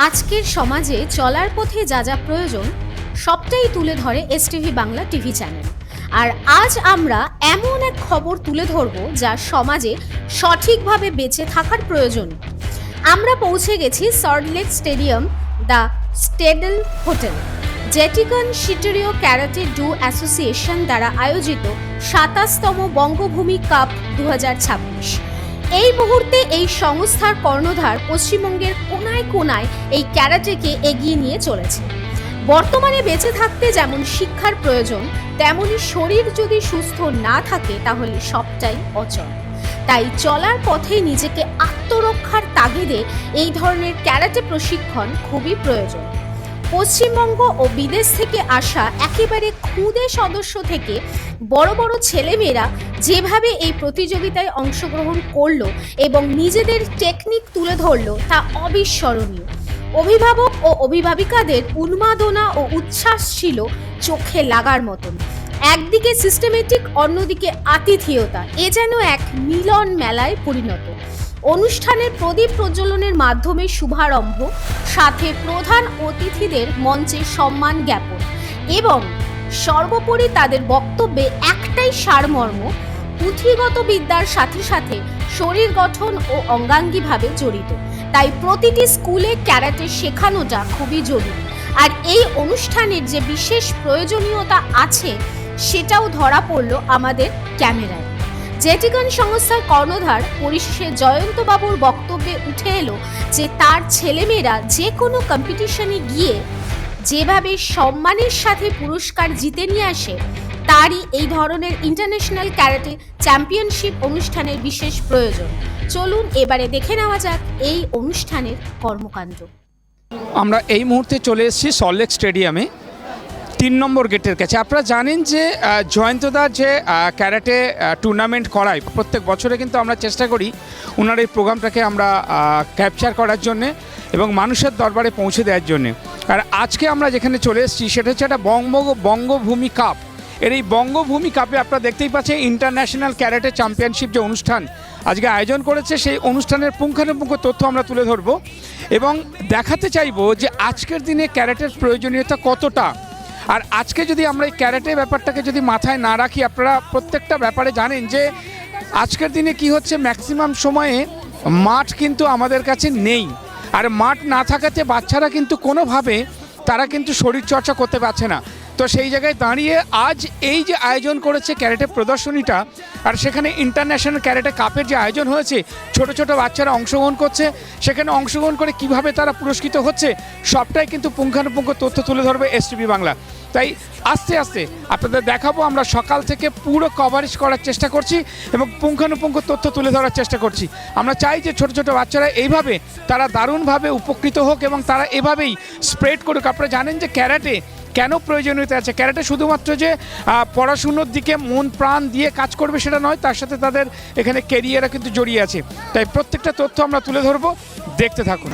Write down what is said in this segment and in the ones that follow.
আজকের সমাজে চলার পথে যা যা প্রয়োজন সবটাই তুলে ধরে এসটিভি বাংলা টিভি চ্যানেল। আর আজ আমরা এমন এক খবর তুলে ধরব যা সমাজে সঠিকভাবে বেঁচে থাকার প্রয়োজন। আমরা পৌঁছে গেছি Salt Lake stadium the Stadel hotel. জেটিকন শিটেরিও ক্যারাটে ডু অ্যাসোসিয়েশন দ্বারা আয়োজিত ২৭তম বঙ্গভূমি কাপ ২০২৬। এই মুহূর্তে এই সংস্থার কর্ণধার পশ্চিমবঙ্গের কোনায় কোনায় এই ক্যারাটেকে এগিয়ে নিয়ে চলেছে। বর্তমানে বেঁচে থাকতে যেমন শিক্ষার প্রয়োজন, তেমনি শরীর যদি সুস্থ না থাকে তাহলে সবটাই অচল। তাই চলার পথে নিজেকে আত্মরক্ষার তাগিদে এই ধরনের ক্যারাটে প্রশিক্ষণ খুবই প্রয়োজন। পশ্চিমবঙ্গ ও বিদেশ থেকে আসা একেবারে খুদে সদস্য থেকে বড় বড় ছেলেমেয়েরা যেভাবে এই প্রতিযোগিতায় অংশগ্রহণ করলো এবং নিজেদের টেকনিক তুলে ধরলো তা অবিস্মরণীয়। অভিভাবক ও অভিভাবিকাদের উন্মাদনা ও উচ্ছ্বাস ছিল চোখে লাগার মতন। একদিকে সিস্টেমেটিক, অন্যদিকে আতিথেয়তা, এ যেন এক মিলন মেলায় পরিণত। অনুষ্ঠানের প্রদীপ প্রজ্বলনের মাধ্যমে শুভারম্ভ, সাথে প্রধান অতিথিদের মঞ্চে সম্মান জ্ঞাপন এবং সর্বোপরি তাদের বক্তব্যে একটাই সারমর্ম, পুঁথিগত বিদ্যার সাথে সাথে শরীর গঠন ও অঙ্গাঙ্গিভাবে জড়িত। তাই প্রতিটি স্কুলে ক্যারাটে শেখানোটা খুবই জরুরি। আর এই অনুষ্ঠানের যে বিশেষ প্রয়োজনীয়তা আছে সেটাও ধরা পড়ল আমাদের ক্যামেরায়। জেটিকন সংস্থার কর্ণধার পরিশেষে জয়ন্তবাবুর বক্তব্যে উঠে এলো যে তার ছেলেমেয়েরা যে কোনো কম্পিটিশনে গিয়ে যেভাবে সম্মানের সাথে পুরস্কার জিতে নিয়ে আসে, তারই এই ধরনের ইন্টারন্যাশনাল ক্যারাটে চ্যাম্পিয়নশিপ অনুষ্ঠানের বিশেষ প্রয়োজন। চলুন এবারে দেখে নেওয়া যাক এই অনুষ্ঠানের কর্মকাণ্ড। আমরা এই মুহূর্তে চলে এসেছি সল্টলেক স্টেডিয়ামে ৩ নম্বর গেটের কাছে। আপনারা জানেন যে জয়ন্তদার যে ক্যারাটে টুর্নামেন্ট করায় প্রত্যেক বছরে, কিন্তু আমরা চেষ্টা করি ওনার এই প্রোগ্রামটাকে আমরা ক্যাপচার করার জন্যে এবং মানুষের দরবারে পৌঁছে দেওয়ার জন্যে। আর আজকে আমরা যেখানে চলে এসেছি সেটা হচ্ছে একটা বঙ্গভূমি কাপ। এর এই বঙ্গভূমি কাপে আপনারা দেখতেই পাচ্ছেন ইন্টারন্যাশনাল ক্যারাটে চ্যাম্পিয়নশিপ যে অনুষ্ঠান আজকে আয়োজন করেছে, সেই অনুষ্ঠানের পুঙ্খানুপুঙ্খ তথ্য আমরা তুলে ধরবো এবং দেখাতে চাইবো যে আজকের দিনে ক্যারাটের প্রয়োজনীয়তা কতটা। আর আজকে যদি আমরা এই ক্যারাটে ব্যাপারটাকে যদি মাথায় না রাখি, আপনারা প্রত্যেকটা ব্যাপারে জানেন যে আজকের দিনে কি হচ্ছে, ম্যাক্সিমাম সময়ে মাঠ কিন্তু আমাদের কাছে নেই। আর মাঠ না থাকাতে বাচ্চারা কিন্তু কোনোভাবে তারা কিন্তু শরীরচর্চা করতে পারছে না। তো সেই জায়গায় দাঁড়িয়ে আজ এই যে আয়োজন করেছে ক্যারাটে প্রদর্শনীটা, আর সেখানে ইন্টারন্যাশনাল ক্যারাটে কাপের যে আয়োজন হয়েছে, ছোট ছোট বাচ্চারা অংশগ্রহণ করছে, সেখানে অংশগ্রহণ করে কিভাবে তারা পুরস্কৃত হচ্ছে সবটাই কিন্তু পুঙ্খানুপুঙ্খ তথ্য তুলে ধরবে এসটিভি বাংলা। তাই আস্তে আস্তে আপনাদের দেখাবো, আমরা সকাল থেকে পুরো কভারেজ করার চেষ্টা করছি এবং পুঙ্খানুপুঙ্খ তথ্য তুলে ধরার চেষ্টা করছি। আমরা চাই যে ছোট ছোট বাচ্চারা এইভাবে তারা দারুণভাবে উপকৃত হোক এবং তারা এভাবেই স্প্রেড করুক। আপনারা জানেন যে ক্যারাটে কেন প্রয়োজনীয়তা আছে। ক্যারাটে শুধুমাত্র যে পড়াশুনোর দিকে মন প্রাণ দিয়ে কাজ করবে সেটা নয়, তার সাথে তাদের এখানে ক্যারিয়ারও কিন্তু জড়িয়ে আছে। তাই প্রত্যেকটা তথ্য আমরা তুলে ধরবো, দেখতে থাকুন।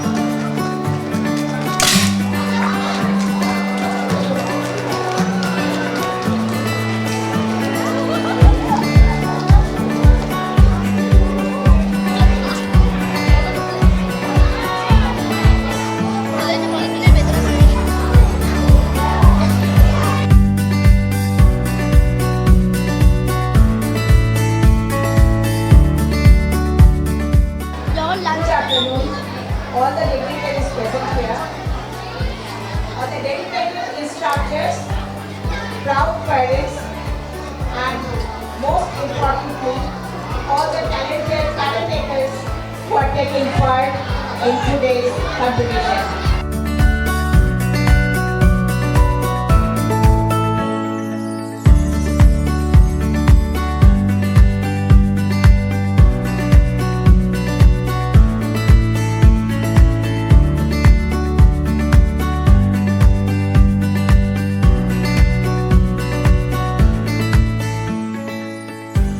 All the dignitaries present here, all the dedicated instructors, proud parents, and most importantly, all the talented karatekers who are taking part in today's competition.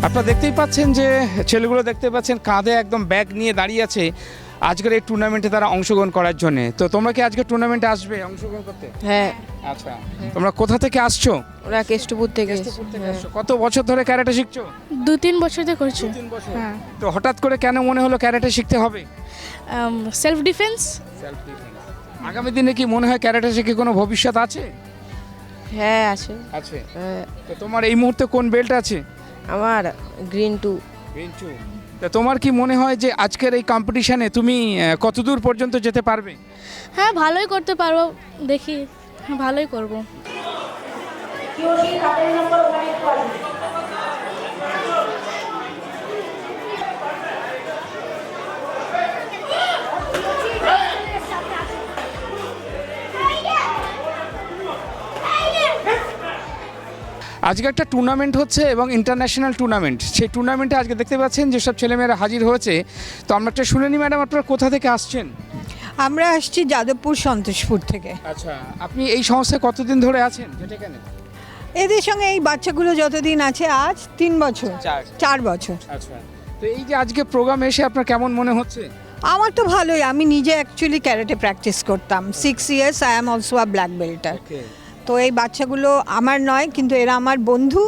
আপনারা দেখতেই পাচ্ছেন যে ছেলেগুলো দেখতে পাচ্ছেন কাঁধে একদম ব্যাগ নিয়ে দাঁড়িয়ে আছে আজকের এই টুর্নামেন্টে তারা অংশগ্রহণ করার জন্য। তো তোমরা কি আজকে টুর্নামেন্টে আসবে অংশগ্রহণ করতে? হ্যাঁ। আচ্ছা, তোমরা কোথা থেকে আসছো? ওরা কেষ্টপুর থেকে। কত বছর ধরে ক্যারাটে শিখছো? 2-3 বছর ধরে করছি। হ্যাঁ। তো হঠাৎ করে কেন মনে হলো ক্যারাটে শিখতে হবে? Self defence. আগামী দিনে কি মনে হয় ক্যারাটে শিখে কোনো ভবিষ্যৎ আছে? হ্যাঁ আছে। আছে। তো তোমার এই মুহূর্তে কোন বেল্ট আছে? আমার গ্রিন 2। তা তোমার কি মনে হয় যে আজকের এই কম্পিটিশনে তুমি কতদূর পর্যন্ত যেতে পারবে? হ্যাঁ ভালোই করতে পারবো, দেখি ভালোই করব। আজকে একটা টুর্নামেন্ট হচ্ছে এবং ইন্টারন্যাশনাল টুর্নামেন্ট, সেই টুর্নামেন্টে আজকে দেখতে পাচ্ছেন যেসব ছেলেমেয়েরা হাজির হয়েছে। তো আমরা একটা শুনে নিই ম্যাডাম, আপনারা কোথা থেকে আসছেন? আমরা আসছি যাদবপুর সন্তোষপুর থেকে। আচ্ছা, আপনি এই সংস্থায় কতদিন ধরে আছেন? এদের সঙ্গে এই বাচ্চাগুলো যতদিন আছে, আজ 3 বছর, 4 বছর। আচ্ছা, তো এই যে আজকে প্রোগ্রাম এসে আপনার কেমন মনে হচ্ছে? আমার তো ভালোই, আমি নিজে অ্যাকচুয়ালি ক্যারাটে প্র্যাকটিস করতাম 6 years. I am also a black belter. তো এই বাচ্চাগুলো আমার নয়, কিন্তু এরা আমার বন্ধু,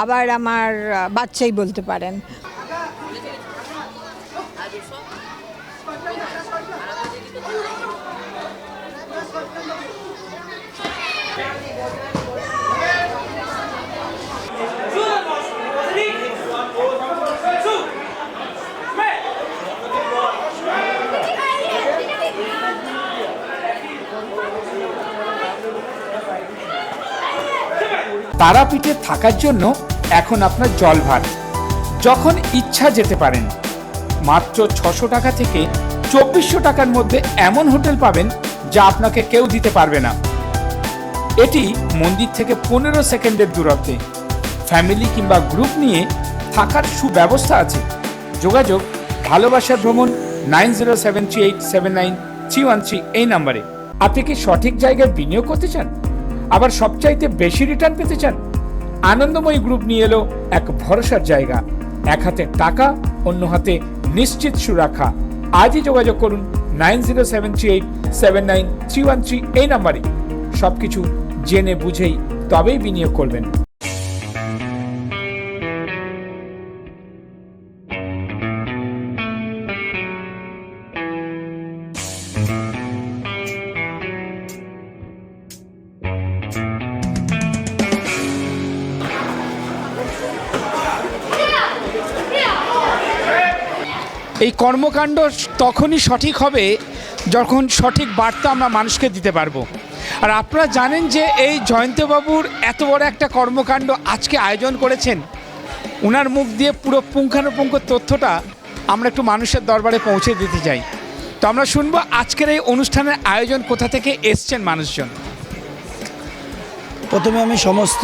আবার আমার বাচ্চাই বলতে পারেন। তারাপীঠে থাকার জন্য এখন আপনার জলভার, যখন ইচ্ছা যেতে পারেন। মাত্র 600 টাকা থেকে 2400 টাকার মধ্যে এমন হোটেল পাবেন যা আপনাকে কেউ দিতে পারবে না। এটি মন্দির থেকে 15 সেকেন্ডের দূরত্বে। ফ্যামিলি কিংবা গ্রুপ নিয়ে থাকার সুব্যবস্থা আছে। যোগাযোগ ভালোবাসার ভ্রমণ 9073879313 এই নাম্বারে। আপনি কি সঠিক জায়গায় বিনিয়োগ করতে চান, আবার সবচাইতে বেশি রিটার্ন পেতে চান? আনন্দময়ী গ্রুপ নিয়ে এলো এক ভরসার জায়গা। এক হাতে টাকা, অন্য হাতে নিশ্চিত সুরক্ষা। আজই যোগাযোগ করুন 9073879313 এই নাম্বারে। সবকিছু জেনে বুঝেই তবেই বিনিয়োগ করবেন। এই কর্মকাণ্ড তখনই সঠিক হবে যখন সঠিক বার্তা আমরা মানুষকে দিতে পারবো। আর আপনারা জানেন যে এই জয়ন্তবাবুর এত বড় একটা কর্মকাণ্ড আজকে আয়োজন করেছেন, ওনার মুখ দিয়ে পুরো পুঙ্খানুপুঙ্খ তথ্যটা আমরা একটু মানুষের দরবারে পৌঁছে দিতে চাই। তো আমরা শুনবো আজকের এই অনুষ্ঠানের আয়োজন কোথা থেকে এসছেন মানুষজন। প্রথমে আমি সমস্ত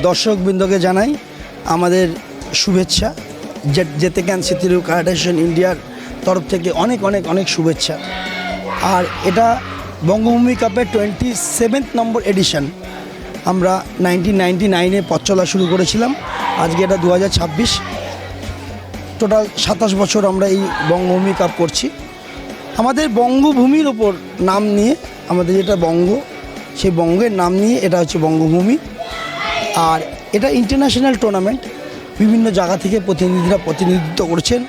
দর্শকবৃন্দকে জানাই আমাদের শুভেচ্ছা। যেতে ক্যান সিতিরু ক্যারাটে অ্যাসোসিয়েশন ইন্ডিয়ার তরফ থেকে অনেক অনেক অনেক শুভেচ্ছা। আর এটা বঙ্গভূমি কাপের 27 নম্বর এডিশন। আমরা 1999-এ পথ চলা শুরু করেছিলাম, আজকে এটা 2026। টোটাল 27 বছর আমরা এই বঙ্গভূমি কাপ করছি। আমাদের বঙ্গভূমির ওপর নাম নিয়ে, আমাদের যেটা বঙ্গ, সেই বঙ্গের নাম নিয়ে এটা হচ্ছে বঙ্গভূমি। আর এটা ইন্টারন্যাশনাল টুর্নামেন্ট, বিভিন্ন জায়গা থেকে প্রতিনিধিরা প্রতিনিধিত্ব করেছেন।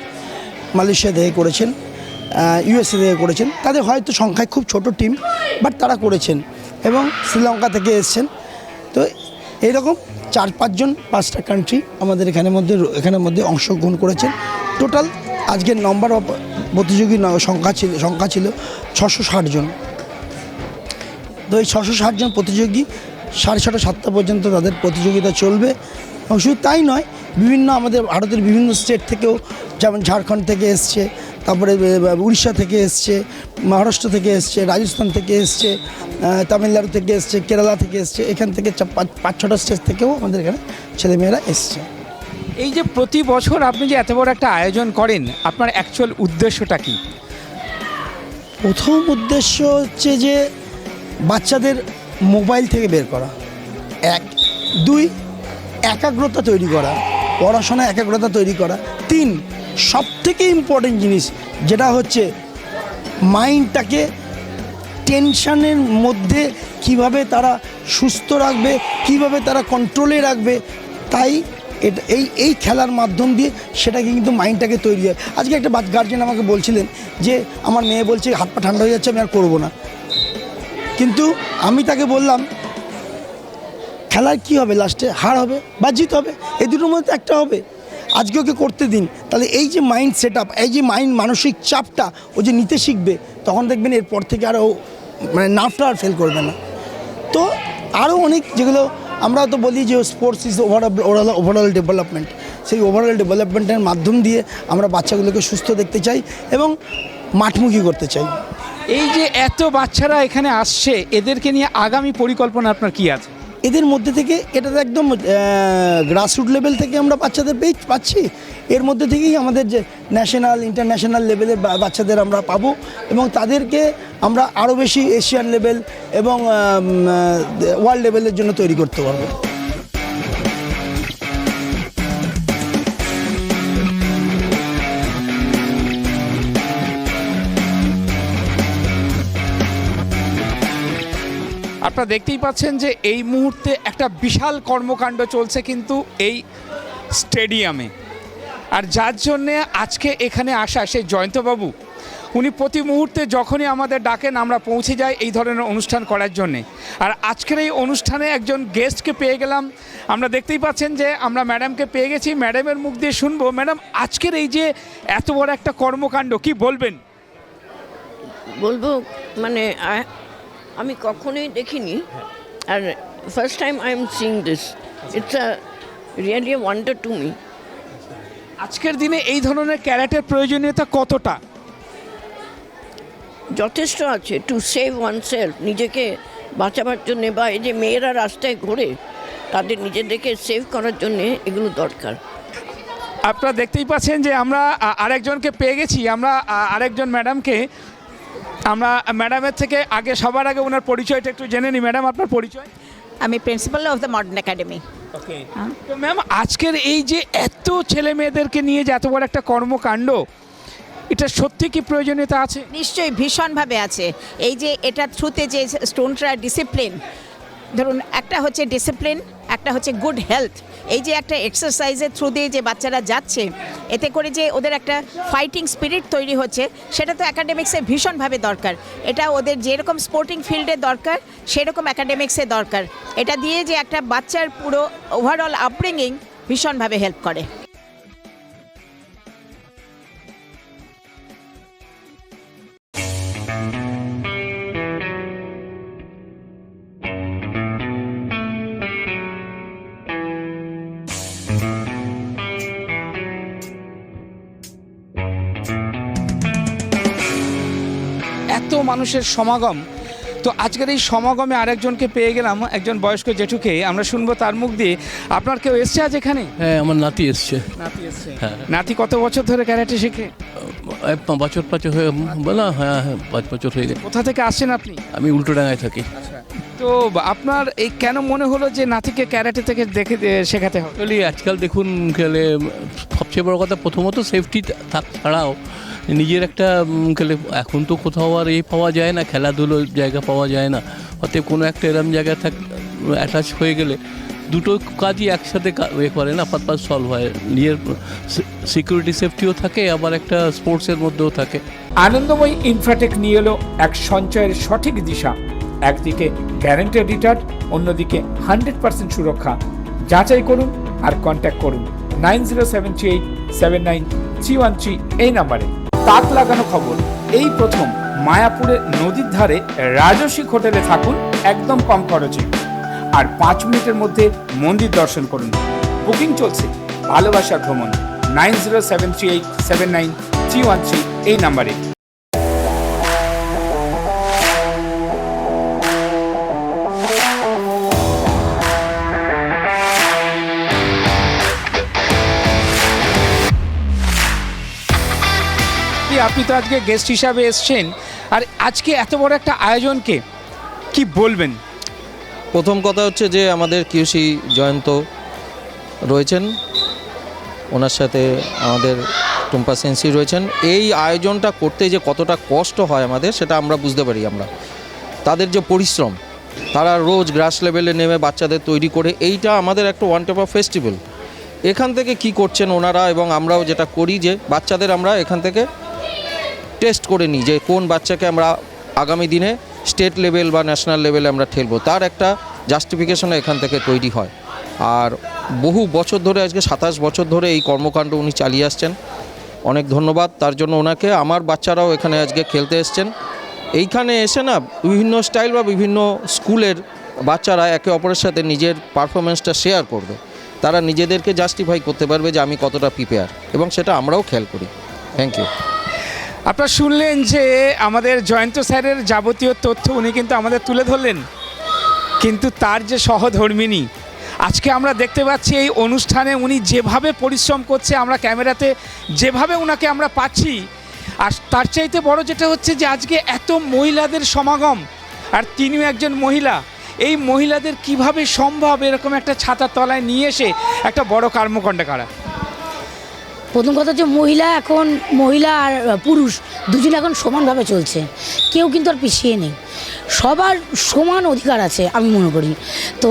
মালয়েশিয়া থেকে করেছেন, ইউএসএ থেকে করেছেন। তাদের হয়তো সংখ্যায় খুব ছোট টিম, বাট তারা করেছেন। এবং শ্রীলঙ্কা থেকে এসছেন। তো এইরকম 4-5 জন 5টা কান্ট্রি আমাদের এখানের মধ্যে অংশগ্রহণ করেছেন। টোটাল আজকের নম্বর অফ প্রতিযোগী সংখ্যা ছিল 660 জন। তো এই 660 জন প্রতিযোগী 6:30 7টা পর্যন্ত তাদের প্রতিযোগিতা চলবে। এবং শুধু তাই নয়, বিভিন্ন আমাদের ভারতের বিভিন্ন স্টেট থেকেও, যেমন ঝাড়খণ্ড থেকে এসছে, তারপরে উড়িষ্যা থেকে এসছে, মহারাষ্ট্র থেকে এসছে, রাজস্থান থেকে এসছে, তামিলনাড়ু থেকে এসছে, কেরালা থেকে এসছে। এখান থেকে 5-6টা স্টেট থেকেও আমাদের এখানে ছেলেমেয়েরা এসছে। এই যে প্রতি বছর আপনি যে এত বড় একটা আয়োজন করেন, আপনার অ্যাকচুয়াল উদ্দেশ্যটা কি? প্রথম উদ্দেশ্য হচ্ছে যে বাচ্চাদের মোবাইল থেকে বের করা, 1, 2 একাগ্রতা তৈরি করা, পড়াশোনায় একাগ্রতা তৈরি করা, 3 সবথেকে ইম্পর্টেন্ট জিনিস যেটা হচ্ছে মাইন্ডটাকে টেনশনের মধ্যে কিভাবে তারা সুস্থ রাখবে, কিভাবে তারা কন্ট্রোলে রাখবে। তাই এটা এই খেলার মাধ্যম দিয়ে সেটাকে কিন্তু মাইন্ডটাকে তৈরি হয়। আজকে একটা গার্জেন আমাকে বলছিলেন যে আমার মেয়ে বলছে হাত পা ঠান্ডা হয়ে যাচ্ছে, আমি আর করবো না। কিন্তু আমি তাকে বললাম খেলায় কি হবে, লাস্টে হার হবে বা জিত হবে, এই দুটোর মধ্যে একটা হবে। আজকে ওকে করতে দিন, তাহলে এই যে মাইন্ড সেট আপ, এই যে মানসিক চাপটা ও যে নিতে শিখবে, তখন দেখবেন এরপর থেকে আর ও মানে নার্ভটা আর ফেল করবে না। তো আরও অনেক যেগুলো আমরা তো বলি যে স্পোর্টস ইজ ওভারঅল ডেভেলপমেন্ট, সেই ওভারঅল ডেভেলপমেন্টের মাধ্যম দিয়ে আমরা বাচ্চাগুলোকে সুস্থ দেখতে চাই এবং মাঠমুখী করতে চাই। এই যে এত বাচ্চারা এখানে আসছে, এদেরকে নিয়ে আগামী পরিকল্পনা আপনার কি আছে? এদের মধ্যে থেকে এটা তো একদম গ্রাসরুট লেভেল থেকে আমরা বাচ্চাদের পাচ্ছি, এর মধ্যে থেকেই আমাদের যে ন্যাশনাল ইন্টারন্যাশনাল লেভেলের বাচ্চাদের আমরা পাবো এবং তাদেরকে আমরা আরও বেশি এশিয়ান লেভেল এবং ওয়ার্ল্ড লেভেলের জন্য তৈরি করতে পারবো। আপনারা দেখতেই পাচ্ছেন যে এই মুহূর্তে একটা বিশাল কর্মকাণ্ড চলছে কিন্তু এই স্টেডিয়ামে, আর যার জন্যে আজকে এখানে আসা সেই জয়ন্তবাবু, উনি প্রতি মুহূর্তে যখনই আমাদের ডাকেন আমরা পৌঁছে যাই এই ধরনের অনুষ্ঠান করার জন্যে। আর আজকের এই অনুষ্ঠানে একজন গেস্টকে পেয়ে গেলাম, আমরা দেখতেই পাচ্ছেন যে আমরা ম্যাডামকে পেয়ে গেছি, ম্যাডামের মুখ দিয়ে শুনবো। ম্যাডাম, আজকের এই যে এত বড় একটা কর্মকাণ্ড, কি বলবেন? বলবো মানে আমি কখনোই দেখিনি, আর first time I am seeing this, it's a really a wonder to me. আজকের দিনে এই ধরনের ক্যারাটের প্রয়োজনীয়তা কতটা? যথেষ্ট আছে, টু সেভ ওয়ানসেলফ, নিজেকে বাঁচাবার জন্যে, বা এই যে মেয়েরা রাস্তায় ঘোরে তাদের নিজেদেরকে সেভ করার জন্যে এগুলো দরকার। আপনারা দেখতেই পাচ্ছেন যে আমরা আরেকজনকে পেয়ে গেছি, আমরা আরেকজন ম্যাডামকে, আমরা ম্যাডামের থেকে আগে সবার আগে ওনার পরিচয়টা একটু জেনে নিই। ম্যাডাম, আপনার পরিচয়? আমি principal of the modern academy. Okay, তো ম্যাম, আজকের এই যে এত ছেলে মেয়েদেরকে নিয়ে যে এত বড় একটা কর্মকাণ্ড, এটা সত্যি কি প্রয়োজনীয়তা আছে? নিশ্চয়ই ভীষণভাবে আছে। এই যে এটার থ্রুতে যে স্টুডেন্টরা ডিসিপ্লিন, ধরুন একটা হচ্ছে ডিসিপ্লিন, একটা হচ্ছে গুড হেলথ, এই যে একটা এক্সারসাইজের থ্রু দিয়ে যে বাচ্চারা যাচ্ছে, এতে করে যে ওদের একটা ফাইটিং স্পিরিট তৈরি হচ্ছে, সেটা তো অ্যাকাডেমিক্সে ভীষণভাবে দরকার। এটা ওদের যেরকম স্পোর্টিং ফিল্ডে দরকার সেরকম অ্যাকাডেমিক্সে দরকার। এটা দিয়ে যে একটা বাচ্চার পুরো ওভারঅল আপব্রিঙ্গিং ভীষণভাবে হেল্প করে। এত মানুষের সমাগম, তো আজকের এই সমাগমে আরেকজনকে পেয়ে গেলাম, একজন বয়স্ক জেঠুকে। আমরা শুনবো তার মুখ দিয়ে। আপনার কেউ এসছে আজ এখানে? হ্যাঁ, আমার নাতি এসছে। নাতি এসছে? হ্যাঁ। নাতি কত বছর ধরে ক্যারাটে শেখে? 5 বছর হয়ে বলা, হ্যাঁ 5 বছর হয়ে গেছে। কোথা থেকে আসছেন আপনি? আমি উল্টোডাঙায় থাকি। তো আপনার এই কেন মনে হলো যে নাতিকে ক্যারাটে থেকে দেখে শেখাতে হবে? অ্যাকচুয়ালি আজকাল দেখুন গেলে সবচেয়ে বড় কথা, প্রথমত সেফটি ছাড়াও নিজের একটা গেলে এখন তো কোথাও আর পাওয়া যায় না, খেলাধুলোর জায়গা পাওয়া যায় না, অতএব কোনো একটা এরম জায়গায় অ্যাটাচ হয়ে গেলে দুটো কাজই একসাথে করে না, পারপাস সলভ হয়, নিজের সিকিউরিটি সেফটিও থাকে, আবার একটা স্পোর্টসের মধ্যেও থাকে। আনন্দময়ী ইনফ্রাটেক নিয়ে এলো এক সঞ্চয়ের সঠিক দিশা। একদিকে গ্যারান্টেড রিটার্ন, অন্যদিকে 100% সুরক্ষা। যাচাই করুন আর কন্ট্যাক্ট করুন 9073879313 এই নাম্বারে। তাক লাগানো খবর, এই প্রথম মায়াপুরের নদীর ধারে রাজস্বিক হোটেলে থাকুন একদম কম খরচে, আর 5 মিনিটের মধ্যে মন্দির দর্শন করুন। বুকিং চলছে। ভালোবাসার ভ্রমণ 9073879313 এই নাম্বারে। আপনি তো আজকে গেস্ট হিসাবে এসছেন, আর আজকে এত বড় একটা আয়োজনকে কি বলবেন? প্রথম কথা হচ্ছে যে আমাদের কিউসি জয়ন্ত রয়েছেন, ওনার সাথে আমাদের টুম্পা সেন্সি রয়েছেন। এই আয়োজনটা করতে যে কতটা কষ্ট হয় আমাদের, সেটা আমরা বুঝতে পারি। আমরা তাদের যে পরিশ্রম, তারা রোজ গ্রাস লেভেলে নেমে বাচ্চাদের তৈরি করে, এইটা আমাদের একটা ওয়ান টাইপ অফ ফেস্টিভ্যাল। এখান থেকে কি করছেন ওনারা এবং আমরাও যেটা করি, যে বাচ্চাদের আমরা এখান থেকে টেস্ট করে নিই যে কোন বাচ্চাকে আমরা আগামী দিনে স্টেট লেভেল বা ন্যাশনাল লেভেলে আমরা খেলবো, তার একটা জাস্টিফিকেশন এখান থেকে তৈরি হয়। আর বহু বছর ধরে, আজকে 27 বছর ধরে এই কর্মকাণ্ড উনি চালিয়ে আসছেন। অনেক ধন্যবাদ তার জন্য ওনাকে। আমার বাচ্চারাও এখানে আজকে খেলতে এসছেন। এইখানে এসে না বিভিন্ন স্টাইল বা বিভিন্ন স্কুলের বাচ্চারা একে অপরের সাথে নিজের পারফরমেন্সটা শেয়ার করবে, তারা নিজেদেরকে জাস্টিফাই করতে পারবে যে আমি কতটা প্রিপেয়ার, এবং সেটা আমরাও খেয়াল করি। Thank you. আপনারা শুনলেন যে আমাদের জয়ন্ত স্যারের যাবতীয় তথ্য উনি কিন্তু আমাদের তুলে ধরলেন, কিন্তু তার যে সহধর্মিণী আজকে আমরা দেখতে পাচ্ছি এই অনুষ্ঠানে উনি যেভাবে পরিশ্রম করছে, আমরা ক্যামেরাতে যেভাবে ওনাকে আমরা পাচ্ছি, আর তার চাইতে বড় যেটা হচ্ছে যে আজকে এত মহিলাদের সমাগম, আর তিনিও একজন মহিলা। এই মহিলাদের কিভাবে সম্ভব এরকম একটা ছাতার তলায় নিয়ে এসে একটা বড় কর্মকাণ্ড করা? প্রথম কথা হচ্ছে মহিলা আর পুরুষ দুজনে এখন সমানভাবে চলছে, কেউ কিন্তু আর পিছিয়ে নেই, সবার সমান অধিকার আছে আমি মনে করি। তো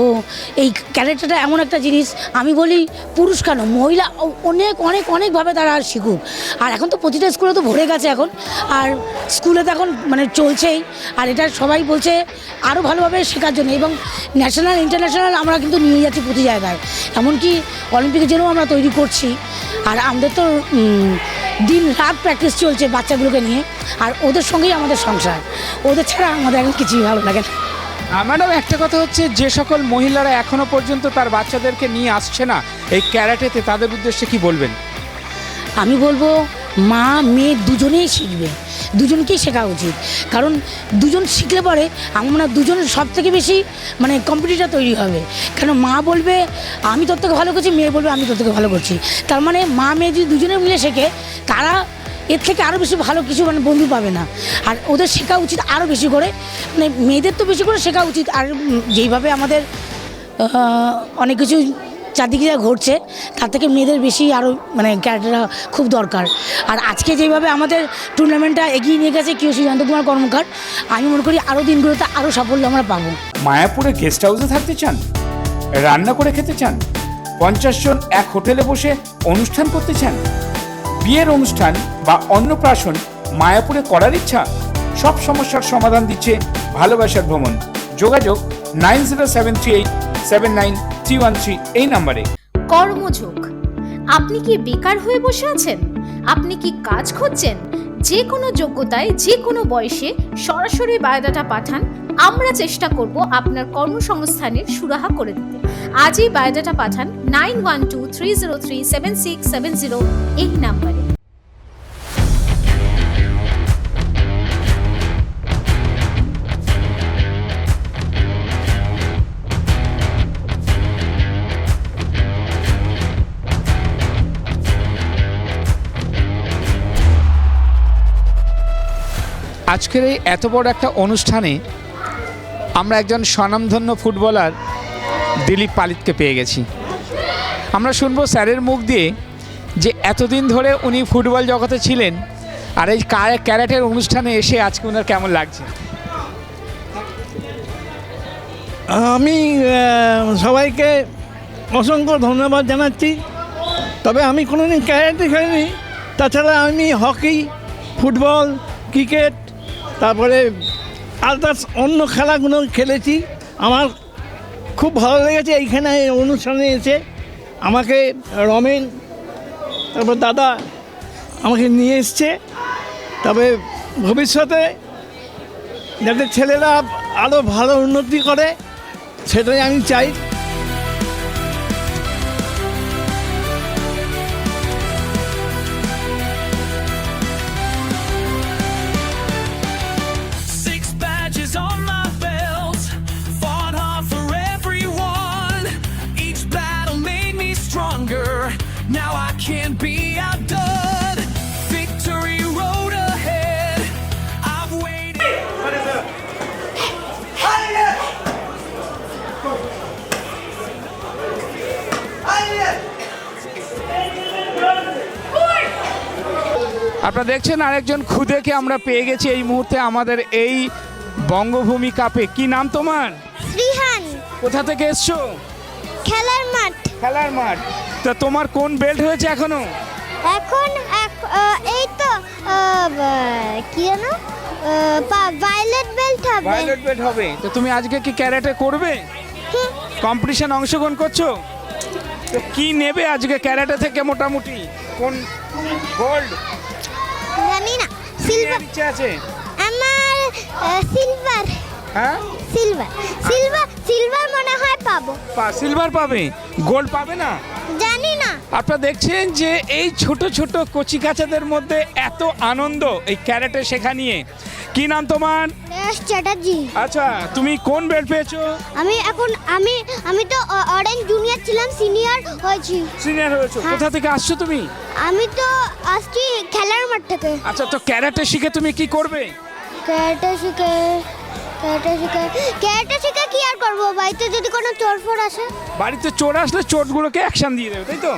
এই ক্যারেক্টারটা এমন একটা জিনিস, আমি বলি পুরুষ কেন, মহিলা অনেক অনেক অনেকভাবে তারা আর শিখুক। আর এখন তো প্রতিটা স্কুলে তো ভরে গেছে এখন, আর স্কুলে তো এখন মানে চলছেই, আর এটা সবাই বলছে আরও ভালোভাবে শেখার জন্য, এবং ন্যাশনাল ইন্টারন্যাশনাল আমরা কিন্তু নিয়ে যাচ্ছি প্রতি জায়গায়, এমনকি অলিম্পিকের জন্যও আমরা তৈরি করছি। আর আমাদের তো দিন রাত প্র্যাকটিস চলছে বাচ্চাগুলোকে নিয়ে, আর ওদের সঙ্গেই আমাদের সংসার, ওদের ছাড়া আমাদের এখন কিছুই ভালো লাগে না। ম্যাডাম, একটা কথা হচ্ছে যে সকল মহিলারা এখনো পর্যন্ত তার বাচ্চাদেরকে নিয়ে আসছে না এই ক্যারাটেতে, তাদের উদ্দেশ্যে কি বলবেন? আমি বলবো মা মেয়ে দুজনেই শিখবে, দুজনকেই শেখা উচিত, কারণ দুজন শিখলে পরে আমার মনে হয় দুজনের সব থেকে বেশি মানে কম্পিটিটার তৈরি হবে। কেন মা বলবে আমি তোর থেকে ভালো করছি, মেয়ে বলবে আমি তোর থেকে ভালো করছি, তার মানে মা মেয়ে যদি দুজনে মিলে শেখে তারা এর থেকে আরও বেশি ভালো কিছু মানে বন্ধু পাবে না। আর ওদের শেখা উচিত আরও বেশি করে, মানে মেয়েদের তো বেশি করে শেখা উচিত। আর যেইভাবে আমাদের অনেক কিছু চারদিকে যা ঘটছে তার থেকে মেয়েদের বেশি আরও মানে ক্যারেক্টারটা খুব দরকার। আর আজকে যেভাবে আমাদের টুর্নামেন্টটা এগিয়ে নিয়ে গেছে কিউসি জয়ন্ত কুমার কর্মকার, আমি মনে করি আরও দিনগুলোতে আরও সাফল্য আমরা পাবো। মায়াপুরে গেস্ট হাউসে থাকতে চান, রান্না করে খেতে চান, 50 জন এক হোটেলে বসে অনুষ্ঠান করতে চান, বিয়ের অনুষ্ঠান বা অন্নপ্রাশন মায়াপুরে করার ইচ্ছা, সব সমস্যার সমাধান দিচ্ছে ভালোবাসার ভ্রমণ। যোগাযোগ 9073879313 এই নম্বরে। কর্মযোগ। আপনি কি বেকার হয়ে বসে আছেন? আপনি কি কাজ খুঁজছেন? যে কোনো যোগ্যতায় যে কোনো বয়সে সরাসরি বায়োডাটা পাঠান, আমরা চেষ্টা করব আপনার কর্মসংস্থানের সুরাহা করে দিতে। আজই বায়োডাটা পাঠান 9123037670 এই নাম্বারে। আজকের এই এত বড় একটা অনুষ্ঠানে আমরা একজন স্বনামধন্য ফুটবলার দিলীপ পালিতকে পেয়ে গেছি। আমরা শুনবো স্যারের মুখ দিয়ে যে এতদিন ধরে উনি ফুটবল জগতে ছিলেন, আর এই ক্যারাটের অনুষ্ঠানে এসে আজকে ওনার কেমন লাগছে। আমি সবাইকে অসংখ্য ধন্যবাদ জানাচ্ছি। তবে আমি কোনোদিন ক্যারাটে খেলিনি, তাছাড়া আমি হকি, ফুটবল, ক্রিকেট, তারপরে আদার্স অন্য খেলাগুলো খেলেছি। আমার খুব ভালো লেগেছে এইখানে এই অনুষ্ঠানে এসে। আমাকে রমেন, তারপর দাদা আমাকে নিয়ে এসছে। তবে ভবিষ্যতে যাতে ছেলেরা আরও ভালো উন্নতি করে সেটাই আমি চাই। Now I can't be outdone. Victory road ahead. I've waited. What is up? আপনারা দেখছেন আরেকজন খুদেকে আমরা পেয়ে গেছি এই মুহূর্তে আমাদের এই বঙ্গভূমি কাপে। কি নাম তোমার? রিহান। কোথা থেকে এসছো? খেলার মাঠ। খেলার মাঠ। তা তোমার কোন বেল্ট হয়েছে এখনো? এখন এই তো কি জানো ভায়োলেট বেল্ট বেল্ট হবে। ভায়োলেট বেল্ট হবে। তো তুমি আজকে কি ক্যারাটে করবে? কম্পিটিশন অংশগ্রহণ করছো? তো কি নেবে আজকে ক্যারাটে থেকে মোটামুটি? কোন গোল্ড? জানি না। সিলভার ইচ্ছে আছে? আমার সিলভার। হ্যাঁ সিলভার সিলভার সিলভার মনে হয় পাবো। সিলভার পাবে, গোল্ড পাবে না? জানি না। আপনারা দেখছেন যে এই ছোট ছোট কচি কাচাদের মধ্যে এত আনন্দ এই ক্যারাটে শেখা নিয়ে। কি নাম তোমার? শ্রেয়স চ্যাটার্জি। আচ্ছা, তুমি কোন বেল্ট পেয়েছো? আমি তো অরেঞ্জ জুনিয়র ছিলাম, সিনিয়র হয়েছি। সিনিয়র হয়েছো? হ্যাঁ। কোথা থেকে আসছো তুমি? আমি তো আসছি খেলার মাঠ থেকে। আচ্ছা, তো ক্যারাটে শিখে তুমি কি করবে? ক্যারাটে শিখে কি আর করবো? বাড়িতে যদি কোনো চোর ফোর আসে। বাড়িতে চোর আসলে চোরগুলোকে অ্যাকশন দিয়ে দেবে, তাই তো?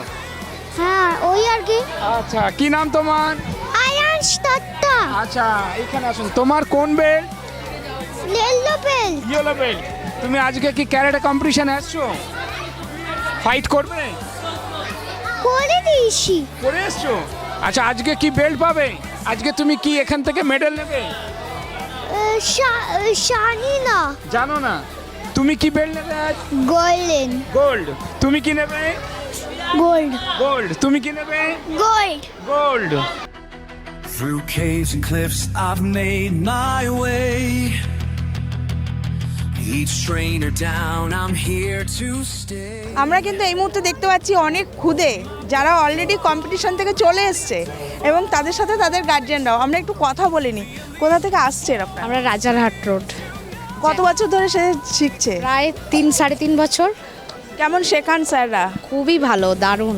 হ্যাঁ, ওই আর কি। আচ্ছা, কি নাম তোমার? আয়ান দত্ত। আচ্ছা, এখানে আসুন। তোমার কোন belt? Yellow belt. Yellow belt. তুমি আজকে কি ক্যারাটে কম্পিটিশনে আসছো? ফাইট করবে? করে দিয়েছি। করে এসছো? আচ্ছা, আজকে কি বেল্ট পাবে? আজকে তুমি কি এখান থেকে মেডেল নেবে? জানি না। জানো না? তুমি কি বেল্ট নেবে আজ? গোল্ডেন। গোল্ড। তুমি কি নেবে? গোল্ড। গোল্ড। তুমি কি নেবে? Gold. Gold. Through caves and cliffs, I've made my way. Each trainer down, I'm here to stay. আমরা কিন্তু এই মুহূর্তে দেখতে পাচ্ছি অনেক খুদে যারা অলরেডি কম্পিটিশন থেকে চলে এসছে এবং তাদের সাথে তাদের গার্জিয়ানরাও। আমরা একটু কথা বলিনি, কোথা থেকে আসছে আপনারা? আমরা রাজারহাট রোড। কত বছর ধরে সে শিখছে? প্রায় 3-3.5 বছর। কেমন শেখান স্যাররা? খুবই ভালো, দারুণ,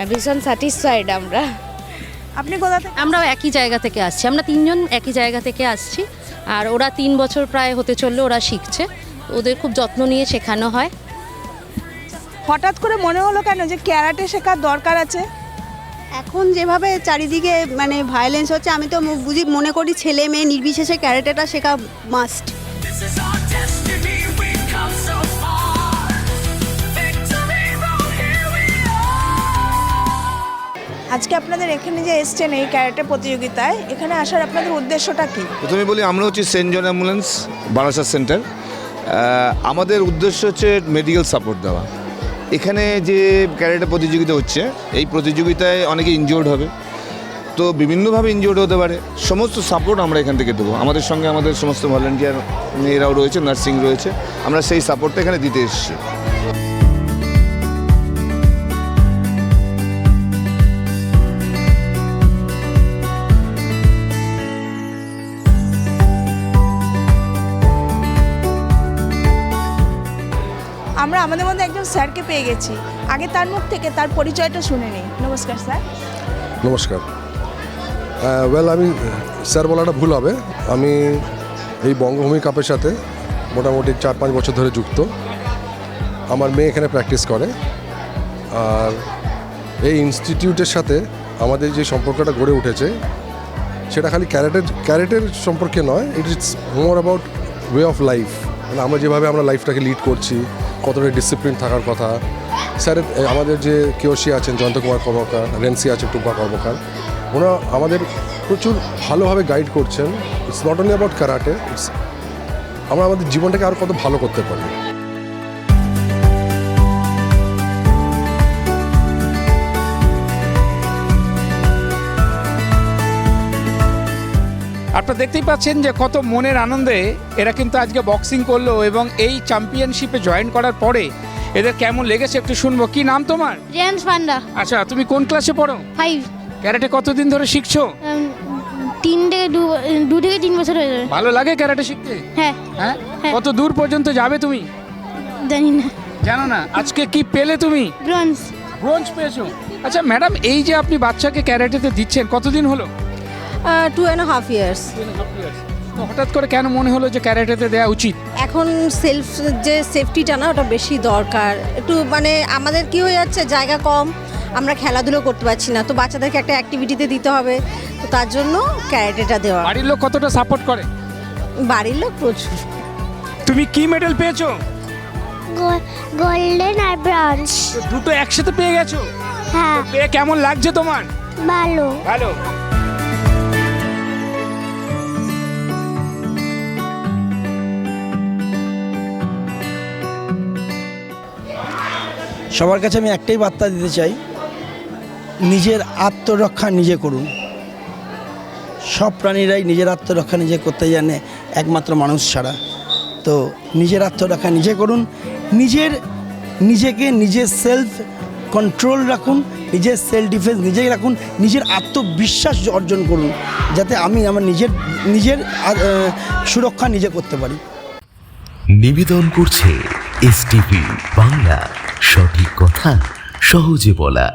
ভীষণ স্যাটিসফাইড আমরা। আপনি কোথা থেকে? আমরাও একই জায়গা থেকে আসছি, আমরা 3জন একই জায়গা থেকে আসছি। আর ওরা 3 বছর প্রায় হতে চললে ওরা শিখছে। ওদের খুব যত্ন নিয়ে শেখানো হয়। হঠাৎ করে মনে হলো কেন যে ক্যারাটে শেখার দরকার আছে? এখন যেভাবে চারিদিকে মানে ভায়োলেন্স হচ্ছে, আমি তো মনে করি ছেলে মেয়ে নির্বিশেষে ক্যারাটেটা শেখা must. This is our destiny, we've come so far. Victory road, here we are. আজকে আপনাদের এখানে যে এসছেন এই ক্যারাটে প্রতিযোগিতায়, এখানে আসার আপনাদের উদ্দেশ্যটা কি? প্রথমে বলি, আমরা হচ্ছে সেন্ট জন অ্যাম্বুলেন্স বারাসাত সেন্টার। আমাদের উদ্দেশ্য হচ্ছে মেডিকেল সাপোর্ট দেওয়া। এখানে যে ক্যারাটে প্রতিযোগিতা হচ্ছে, এই প্রতিযোগিতায় অনেকে ইনজিওর্ড হবে, তো বিভিন্নভাবে ইনজিওর্ড হতে পারে। সমস্ত সাপোর্ট আমরা এখান থেকে দেবো। আমাদের সঙ্গে আমাদের সমস্ত ভলেন্টিয়ার মেয়েরাও রয়েছে, নার্সিং রয়েছে, আমরা সেই সাপোর্টটা এখানে দিতে এসেছি। আমরা আমাদের মধ্যে একজন স্যারকে পেয়ে গেছি। আগে তার মুখ থেকে তার পরিচয়টা শুনে নিই। নমস্কার স্যার। নমস্কার। আমি স্যার বলাটা ভুল হবে। আমি এই বঙ্গভূমি কাপের সাথে মোটামুটি 4-5 বছর ধরে যুক্ত। আমার মেয়ে এখানে প্র্যাকটিস করে। আর এই ইনস্টিটিউটের সাথে আমাদের যে সম্পর্কটা গড়ে উঠেছে, সেটা খালি ক্যারেটের সম্পর্কে নয়, it is more about way of life. মানে আমরা যেভাবে আমরা লাইফটাকে লিড করছি, কতটা ডিসিপ্লিন থাকার কথা। স্যারের আমাদের যে কিয়সী আছেন জয়ন্ত কুমার কর্মকার, রেন্সি আছেন টুম্পা কর্মকার, ওরা আমাদের প্রচুর ভালোভাবে গাইড করছেন। It's not only about karate, আমরা আমাদের জীবনটাকে আরও কত ভালো করতে পারি। আপনারা দেখতেই পাচ্ছেন যে কত মনের আনন্দে এরা কিন্তু আজকে বক্সিং করলো এবং এই চ্যাম্পিয়নশিপে জয়েন করার পরে এদের কেমন লেগেছে একটু শুনবো। কি নাম তোমার? রিয়ান্স পান্ডা। আচ্ছা, তুমি কোন ক্লাসে পড়ো? 5। ক্যারাটে কতদিন ধরে শিখছো? 2 থেকে 3 বছর হয়ে যাবে। ভালো লাগে ক্যারাটে শিখতে? হ্যাঁ। হ্যাঁ, কত দূর পর্যন্ত যাবে তুমি? জানি না। জানো না? আজকে কি পেলে তুমি? ব্রোঞ্জ। ব্রোঞ্জ পেয়েছো? আচ্ছা ম্যাডাম, এই যে আপনি বাচ্চাকে ক্যারাটেতে দিচ্ছেন, কতদিন হলো? 2.5 years। তো হঠাৎ করে কেন মনে হলো যে ক্যারাটেতে দেওয়া উচিত? এখন যে সেফটিটা না, ওটা বেশি দরকার। একটু মানে আমাদের কি হয়ে যাচ্ছে, জায়গা কম, আমরা খেলাধুলো করতে পারছি না, তো বাচ্চাদেরকে একটা অ্যাক্টিভিটিতে দিতে হবে, তো তার জন্য ক্যারাটেটা দেওয়া। বাড়ির লোক কতটা সাপোর্ট করে? বাড়ির লোক প্রচুর। তুমি কি মেডেল পেয়েছো? গোল্ডেন আর ব্রঞ্জ। দুটো একসাথে পেয়ে গেছো? হ্যাঁ। পেয়ে কেমন লাগছে তোমার? ভালো। ভালো। সবার কাছে আমি একটাই বার্তা দিতে চাই, নিজের আত্মরক্ষা নিজে করুন। সব প্রাণীরাই নিজের আত্মরক্ষা নিজে করতে জানে, একমাত্র মানুষ ছাড়া। তো নিজের আত্মরক্ষা নিজে করুন, নিজেকে নিজের সেলফ কন্ট্রোল রাখুন, নিজের সেলফ ডিফেন্স নিজেই রাখুন, নিজের আত্মবিশ্বাস অর্জন করুন, যাতে আমি আমার নিজের সুরক্ষা নিজে করতে পারি। নিবেদন করছে এসটিভি বাংলা, সঠিক কথা সহজে বলা।